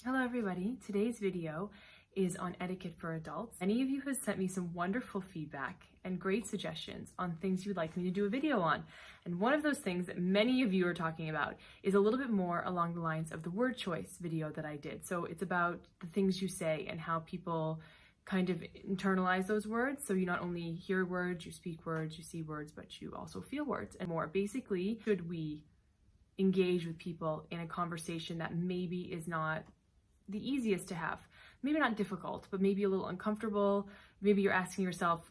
Hello everybody, today's video is on etiquette for adults. Many of you have sent me some wonderful feedback and great suggestions on things you'd like me to do a video on. And one of those things that many of you are talking about is a little bit more along the lines of the word choice video that I did. So it's about the things you say and how people kind of internalize those words. So you not only hear words, you speak words, you see words, but you also feel words and more. Basically, should we engage with people in a conversation that maybe is not the easiest to have, maybe not difficult, but maybe a little uncomfortable. Maybe you're asking yourself,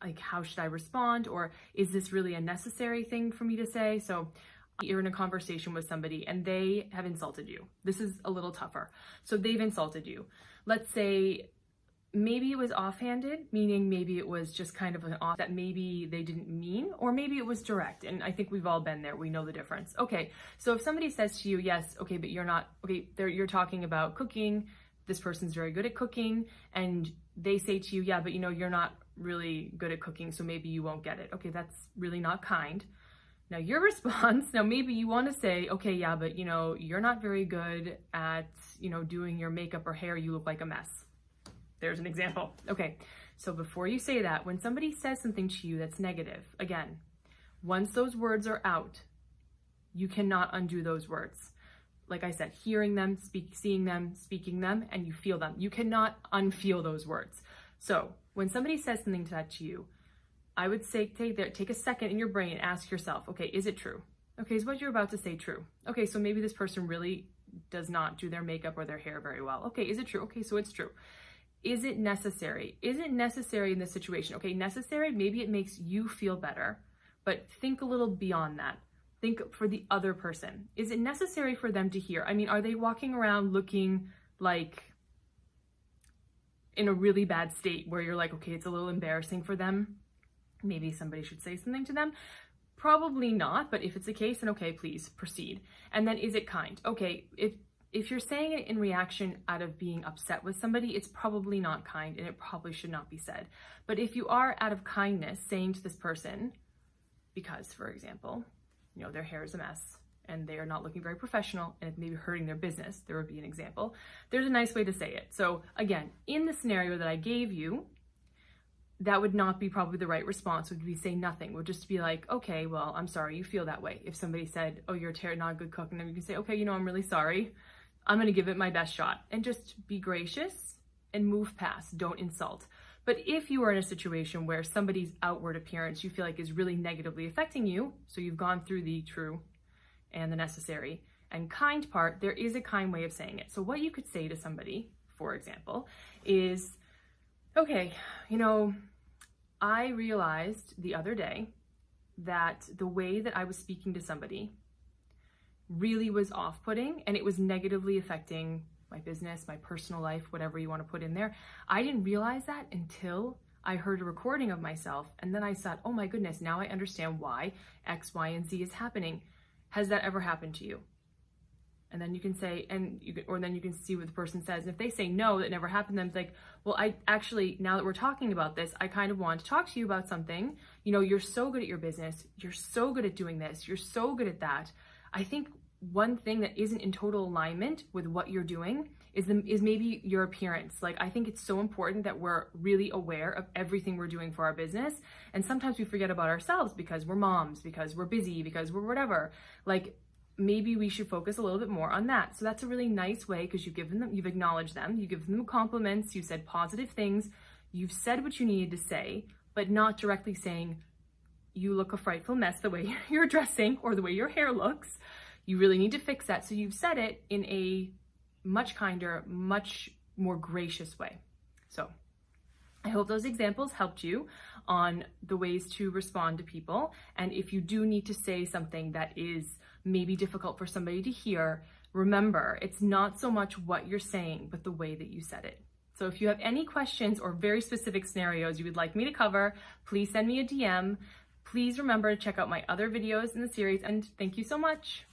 like, how should I respond? Or is this really a necessary thing for me to say? So you're in a conversation with somebody and they have insulted you. This is a little tougher. So they've insulted you. Let's say maybe it was offhanded, meaning maybe it was just kind of an off that maybe they didn't mean, or maybe it was direct. And I think we've all been there. We know the difference. Okay, so if somebody says to you, yes, okay, but you're not, okay, you're talking about cooking. This person's very good at cooking. And they say to you, yeah, but you're not really good at cooking, so maybe you won't get it. Okay, that's really not kind. Now your response, now maybe you want to say, okay, yeah, but you're not very good at, doing your makeup or hair. You look like a mess. There's an example. Okay, so before you say that, when somebody says something to you that's negative, again, once those words are out, you cannot undo those words. Like I said, hearing them, seeing them, speaking them, and you feel them. You cannot unfeel those words. So when somebody says something to that to you, I would say take a second in your brain and ask yourself, okay, is it true? Okay, is what you're about to say true? Okay, so maybe this person really does not do their makeup or their hair very well. Okay, is it true? Okay, so it's true. Is it necessary? Is it necessary in this situation? Okay, necessary, maybe it makes you feel better, but think a little beyond that. Think for the other person. Is it necessary for them to hear? I mean, are they walking around looking like in a really bad state where you're like, okay, it's a little embarrassing for them? Maybe somebody should say something to them. Probably not, but if it's the case, then okay, please proceed. And then is it kind? Okay, if you're saying it in reaction out of being upset with somebody, it's probably not kind and it probably should not be said. But if you are out of kindness saying to this person, because for example, their hair is a mess and they are not looking very professional and it's maybe hurting their business, there would be an example. There's a nice way to say it. So again, in the scenario that I gave you, that would not be probably the right response. Would be say nothing. Would just be like, okay, well, I'm sorry you feel that way. If somebody said, oh, you're not a good cook, and then you can say, okay, I'm really sorry. I'm going to give it my best shot, and just be gracious and move past. Don't insult. But if you are in a situation where somebody's outward appearance you feel like is really negatively affecting you, so you've gone through the true and the necessary and kind part, there is a kind way of saying it. So what you could say to somebody, for example, is, okay, I realized the other day that the way that I was speaking to somebody really was off-putting and it was negatively affecting my business, my personal life, whatever you want to put in there. I didn't realize that until I heard a recording of myself, and then I thought, oh my goodness, now I understand why X, Y, and Z is happening. Has that ever happened to you? And then you can say, then you can see what the person says. And if they say no, that never happened, then it's like, well, I actually, now that we're talking about this, I kind of want to talk to you about something. You're so good at your business. You're so good at doing this. You're so good at that. I think one thing that isn't in total alignment with what you're doing is maybe your appearance. Like, I think it's so important that we're really aware of everything we're doing for our business. And sometimes we forget about ourselves because we're moms, because we're busy, because we're whatever. Like, maybe we should focus a little bit more on that. So that's a really nice way, because you've acknowledged them, you give them compliments, you said positive things, you've said what you needed to say, but not directly saying, you look a frightful mess the way you're dressing or the way your hair looks. You really need to fix that. So you've said it in a much kinder, much more gracious way. So I hope those examples helped you on the ways to respond to people. And if you do need to say something that is maybe difficult for somebody to hear, remember, it's not so much what you're saying, but the way that you said it. So if you have any questions or very specific scenarios you would like me to cover, please send me a DM. Please remember to check out my other videos in the series, and thank you so much.